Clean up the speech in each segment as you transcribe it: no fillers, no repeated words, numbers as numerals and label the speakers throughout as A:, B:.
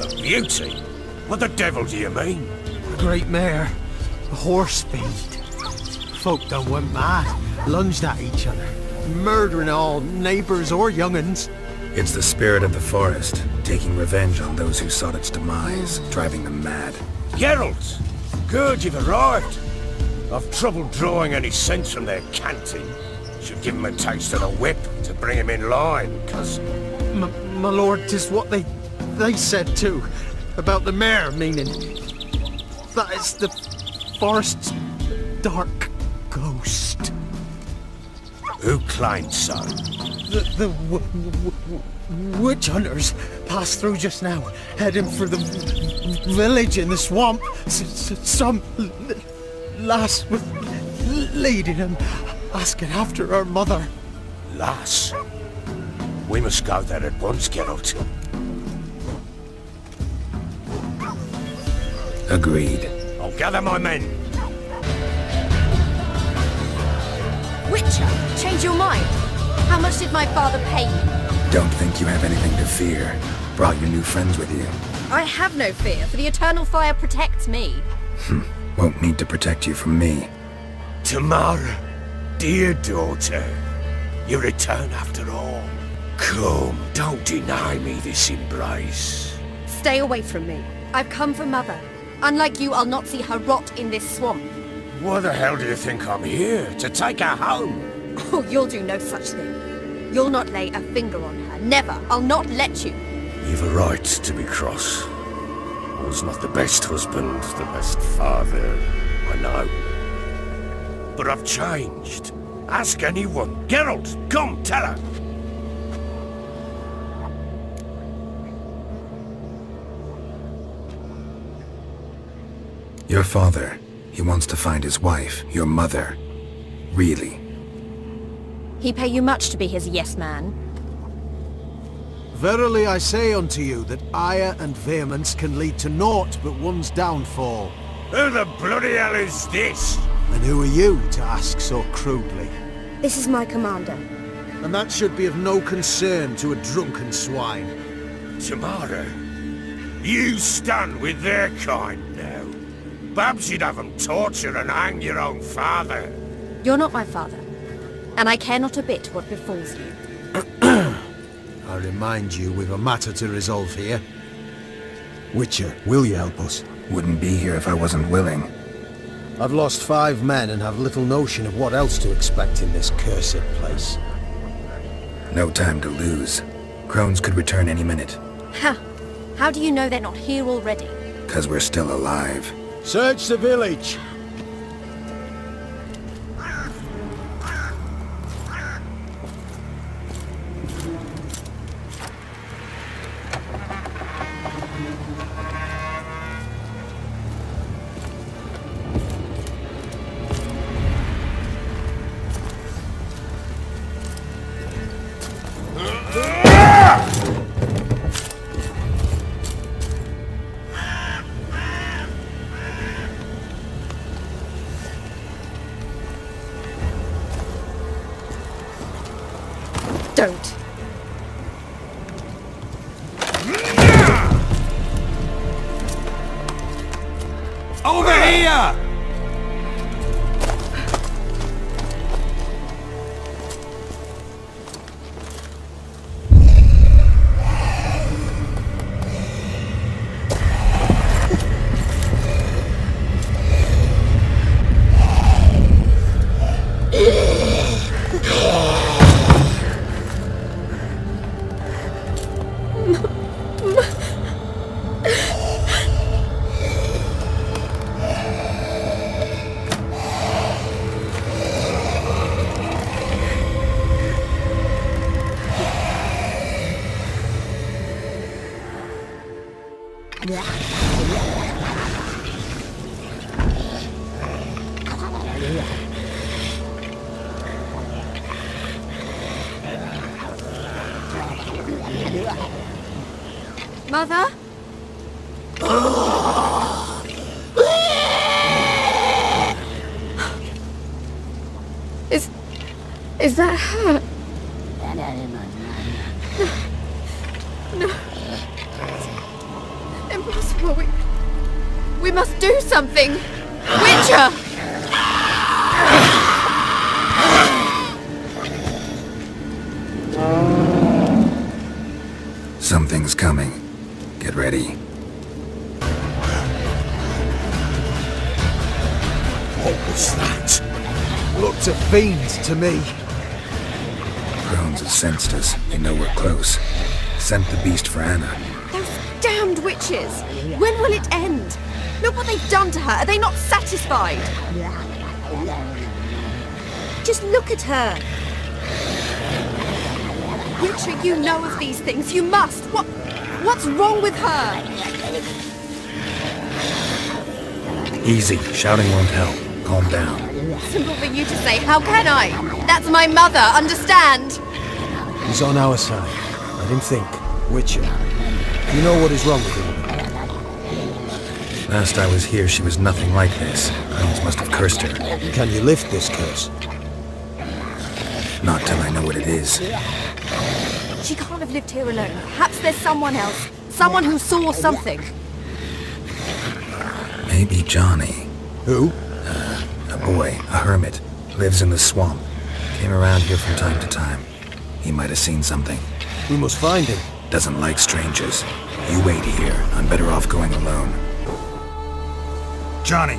A: A beauty? What the devil do you mean?
B: A great mare. A horse feed. Folk done went mad, lunged at each other, murdering all neighbours or young'uns.
C: It's the spirit of the forest, taking revenge on those who sought its demise, driving them mad.
A: Geralt! Good you've arrived. I've trouble drawing any sense from their canting. Should give him a taste of the whip to bring him in line, cuz...
B: My lord, 'tis what they said too. About the mare, meaning... that is the forest's dark ghost.
A: Who claimed so?
B: The witch hunters passed through just now, heading for the village in the swamp. Some lass was leading them, asking after her mother.
A: Lass? We must go there at once, Geralt.
C: Agreed.
A: I'll gather my men.
D: Witcher, change your mind. How much did my father pay you?
C: Don't think you have anything to fear. Brought your new friends with you.
D: I have no fear, for the eternal fire protects me.
C: Won't need to protect you from me.
A: Tamara, dear daughter, you return after all. Come, don't deny me this embrace.
D: Stay away from me. I've come for Mother. Unlike you, I'll not see her rot in this swamp.
A: Why the hell do you think I'm here? To take her home?
D: Oh, you'll do no such thing. You'll not lay a finger on her. Never. I'll not let you.
A: You've a right to be cross. I was not the best husband, the best father, I know. But I've changed. Ask anyone. Geralt, come, tell her.
C: Your father, he wants to find his wife, your mother. Really.
D: He pay you much to be his yes man.
B: Verily I say unto you that ire and vehemence can lead to naught but one's downfall.
A: Who the bloody hell is this?
B: And who are you to ask so crudely?
D: This is my commander.
B: And that should be of no concern to a drunken swine.
A: Tamara, you stand with their kind now. Perhaps you'd have them torture and hang your own father.
D: You're not my father, and I care not a bit what befalls you.
B: I remind you we've a matter to resolve here. Witcher, will you help us?
C: Wouldn't be here if I wasn't willing.
B: I've lost 5 men and have little notion of what else to expect in this cursed place.
C: No time to lose. Crones could return any minute.
D: Ha! How do you know they're not here already?
C: 'Cause we're still alive.
B: Search the village!
D: Don't.
A: Over here!
D: Mother? Is that her? No. We must do something! Witcher!
C: Something's coming. Get ready.
A: What was that?
B: Looked a fiend to me.
C: Crones have sensed us. They know we're close. Sent the beast for Anna.
D: Those damned witches! When will it end? Look what they've done to her. Are they not satisfied? Just look at her. Witcher, you know of these things. You must. What's wrong with her?
C: Easy. Shouting won't help. Calm down.
D: Simple for you to say. How can I? That's my mother. Understand?
B: He's on our side. Let him think. Witcher. You know what is wrong with him?
C: Last I was here, she was nothing like this. Crones must have cursed her.
B: Can you lift this curse?
C: Not till I know what it is.
D: She can't have lived here alone. Perhaps there's someone else. Someone who saw something.
C: Maybe Johnny.
B: Who?
C: A boy, a hermit. Lives in the swamp. Came around here from time to time. He might have seen something.
B: We must find him.
C: Doesn't like strangers. You wait here. I'm better off going alone. Johnny!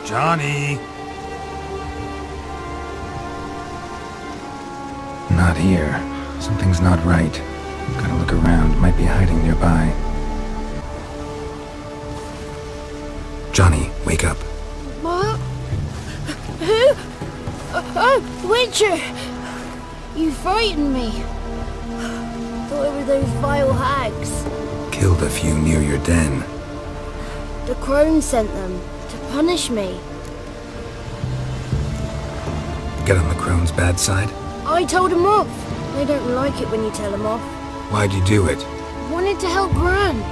C: Johnny! Not here. Something's not right. Gotta look around. Might be hiding nearby. Johnny, wake up.
E: What? Who? Oh, Witcher! You frightened me. Thought it were those vile hags.
C: Killed a few near your den.
E: The crone sent them to punish me.
C: Get on the crone's bad side?
E: I told them off. They don't like it when you tell them off.
C: Why'd you do it?
E: Wanted to help Gran.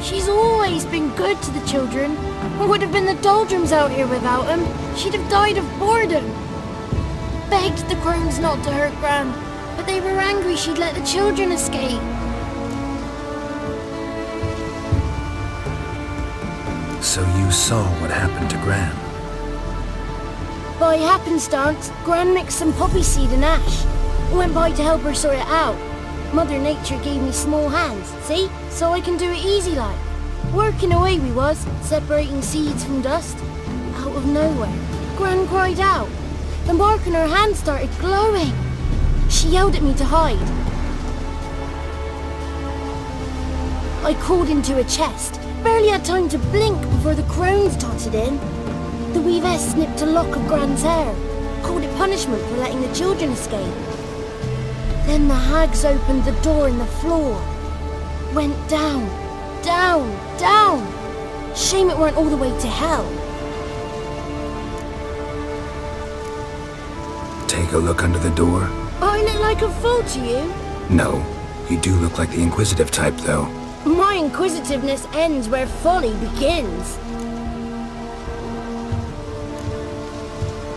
E: She's always been good to the children. It would have been the doldrums out here without them. She'd have died of boredom. Begged the crones not to hurt Gran, but they were angry she'd let the children escape.
C: So you saw what happened to Gran?
E: By happenstance, Gran mixed some poppy seed and ash. Went by to help her sort it out. Mother Nature gave me small hands, see? So I can do it easy like. Working away we was, separating seeds from dust. Out of nowhere, Gran cried out. The mark on her hand started glowing. She yelled at me to hide. I crawled into a chest. Barely had time to blink before the crones totted in. The weavess snipped a lock of Gran's hair. Called it punishment for letting the children escape. Then the hags opened the door in the floor. Went down, down, down. Shame it weren't all the way to hell.
C: Take a look under the door?
E: I look like a fool to you?
C: No. You do look like the inquisitive type, though.
E: My inquisitiveness ends where folly begins.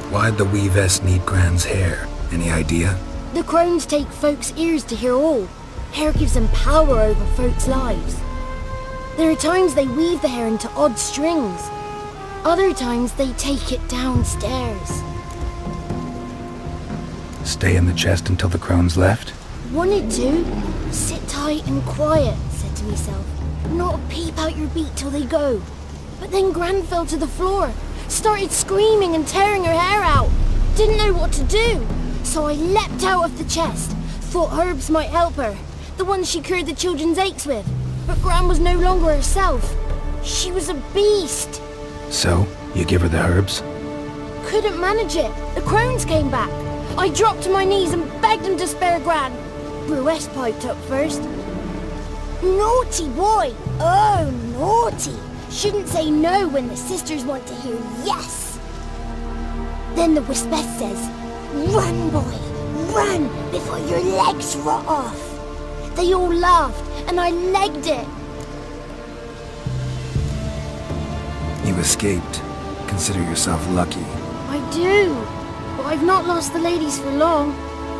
C: Why'd the weavess need Gran's hair? Any idea?
E: The crones take folks' ears to hear all. Hair gives them power over folks' lives. There are times they weave the hair into odd strings. Other times they take it downstairs.
C: Stay in the chest until the crones left?
E: Wanted to. Sit tight and quiet, said to myself. Not a peep out your beat till they go. But then Gran fell to the floor. Started screaming and tearing her hair out. Didn't know what to do. So I leapt out of the chest. Thought herbs might help her. The ones she cured the children's aches with. But Gran was no longer herself. She was a beast.
C: So, you give her the herbs?
E: Couldn't manage it. The crones came back. I dropped to my knees and begged them to spare Gran. Bruess piped up first. Naughty boy! Oh, naughty! Shouldn't say no when the sisters want to hear yes. Then the Wispess says, "Run, boy, run before your legs rot off." They all laughed and I legged it.
C: You escaped. Consider yourself lucky.
E: I do, but I've not lost the ladies for long.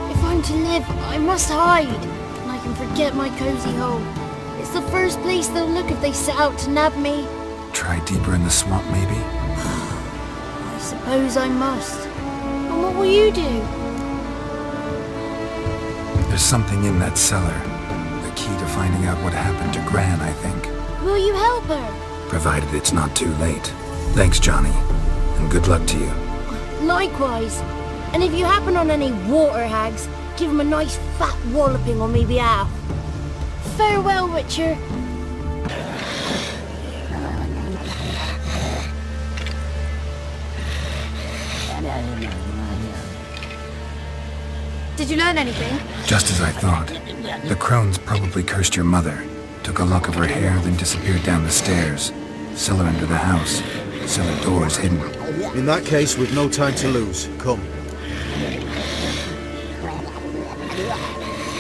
E: If I'm to live, I must hide. And I can forget my cozy home. It's the first place they'll look if they set out to nab me.
C: Try deeper in the swamp, maybe?
E: I suppose I must. And what will you do?
C: There's something in that cellar. The key to finding out what happened to Gran, I think.
E: Will you help her?
C: Provided it's not too late. Thanks, Johnny. And good luck to you.
E: Likewise. And if you happen on any water hags, give them a nice fat walloping on me behalf. Farewell, Witcher.
D: Did you learn anything?
C: Just as I thought. The crones probably cursed your mother. Took a lock of her hair, then disappeared down the stairs. Cellar under the house. Cellar doors hidden.
B: In that case, we've no time to lose. Come.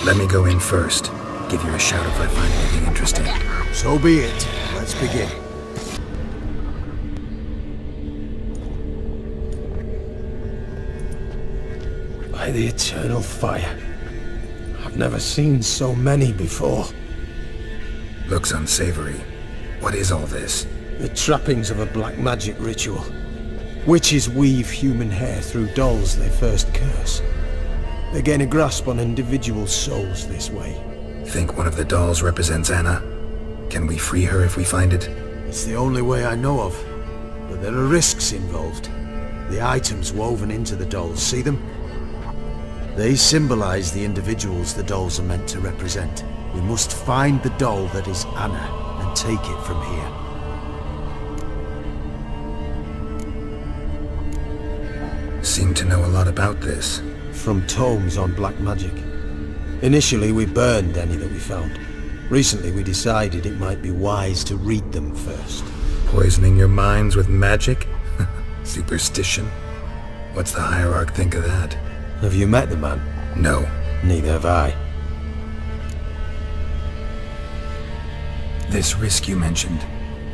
C: Let me go in first. Give you a shout if I find anything interesting.
B: So be it. Let's begin.
A: By the eternal fire. I've never seen so many before.
C: Looks unsavory. What is all this?
A: The trappings of a black magic ritual. Witches weave human hair through dolls they first curse. They gain a grasp on individual souls this way.
C: Think one of the dolls represents Anna? Can we free her if we find it?
B: It's the only way I know of. But there are risks involved. The items woven into the dolls, see them? They symbolize the individuals the dolls are meant to represent. We must find the doll that is Anna and take it from here.
C: Seem to know a lot about this.
A: From tomes on black magic. Initially we burned any that we found. Recently we decided it might be wise to read them first.
C: Poisoning your minds with magic? Superstition? What's the hierarch think of that?
A: Have you met the man?
C: No.
A: Neither have I.
C: This risk you mentioned.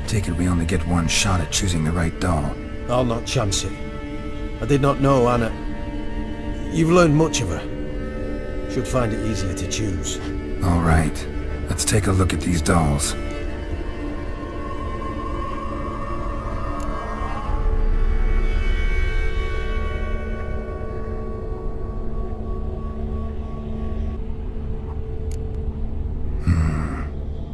C: Take it we only get one shot at choosing the right doll.
A: I'll not chance it. I did not know Anna. You've learned much of her. Should find it easier to choose.
C: All right. Let's take a look at these dolls.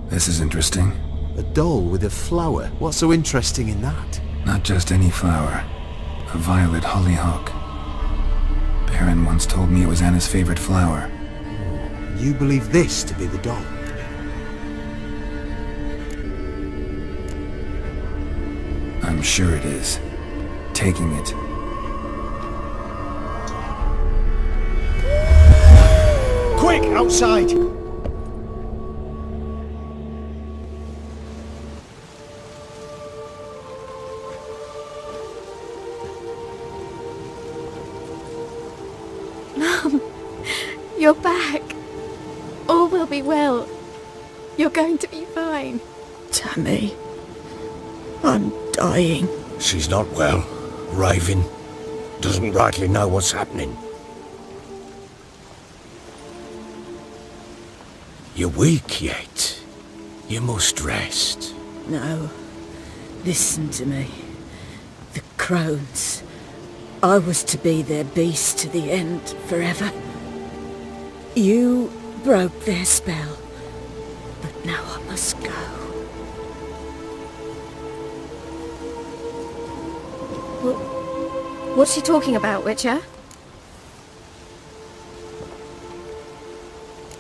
C: This is interesting.
B: A doll with a flower. What's so interesting in that?
C: Not just any flower. A violet hollyhock. Baron once told me it was Anna's favorite flower.
B: You believe this to be the doll?
C: I'm sure it is. Taking it.
B: Quick, outside!
D: You're back. All will be well. You're going to be fine.
F: Tammy, I'm dying.
A: She's not well. Raving. Doesn't rightly know what's happening. You're weak yet. You must rest.
F: No, listen to me. The crones. I was to be their beast to the end, forever. You broke their spell, but now I must go.
D: What's she talking about, Witcher?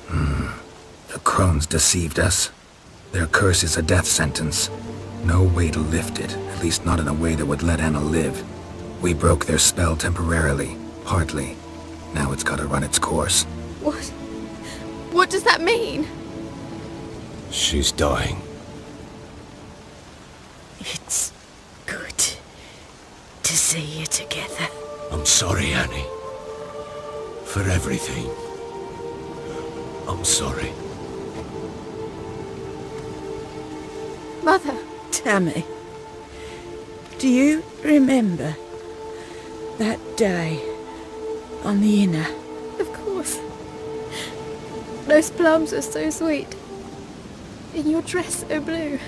C: The crones deceived us. Their curse is a death sentence. No way to lift it, at least not in a way that would let Anna live. We broke their spell temporarily, partly. Now it's gotta run its course.
D: What does that mean?
A: She's dying.
F: It's good to see you together.
A: I'm sorry, Annie. For everything. I'm sorry.
D: Mother.
F: Tammy, do you remember that day on the Inner?
D: Of course. Those plums are so sweet. And your dress so blue.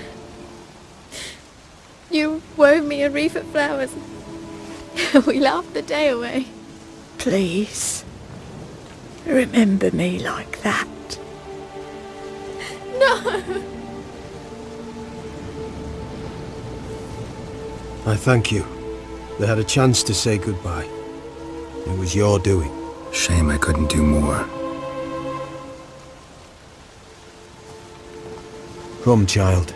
D: You wove me a wreath of flowers. We laughed the day away.
F: Please, remember me like that.
D: No!
G: I thank you. They had a chance to say goodbye. It was your doing.
C: Shame I couldn't do more.
G: Come, child.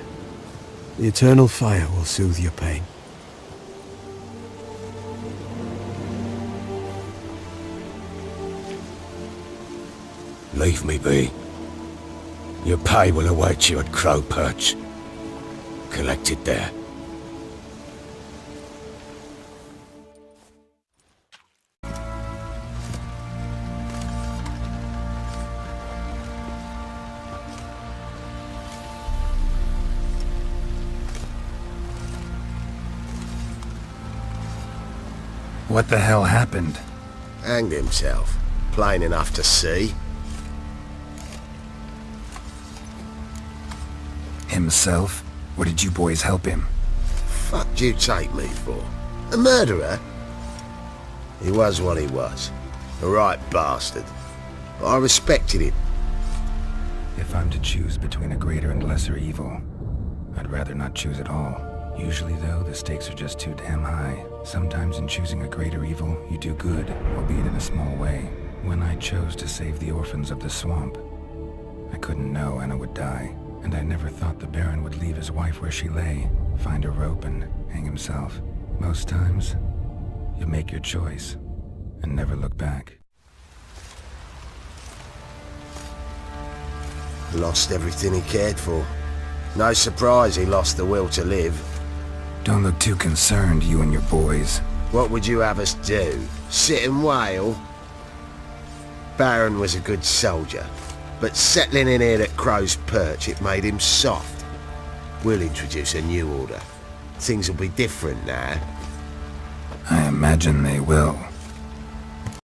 G: The eternal fire will soothe your pain.
A: Leave me be. Your pay will await you at Crow Perch. Collect it there.
C: What the hell happened?
H: Hanged himself. Plain enough to see.
C: Himself? Or did you boys help him?
H: Fuck do you take me for? A murderer? He was what he was. A right bastard. But I respected him.
C: If I'm to choose between a greater and lesser evil, I'd rather not choose at all. Usually, though, the stakes are just too damn high. Sometimes in choosing a greater evil, you do good, albeit in a small way. When I chose to save the orphans of the swamp, I couldn't know Anna would die, and I never thought the Baron would leave his wife where she lay, find a rope and hang himself. Most times, you make your choice and never look back.
H: Lost everything he cared for. No surprise he lost the will to live.
C: Don't look too concerned, you and your boys.
H: What would you have us do? Sit and wail? Baron was a good soldier, but settling in here at Crow's Perch, it made him soft. We'll introduce a new order. Things will be different now.
C: I imagine they will.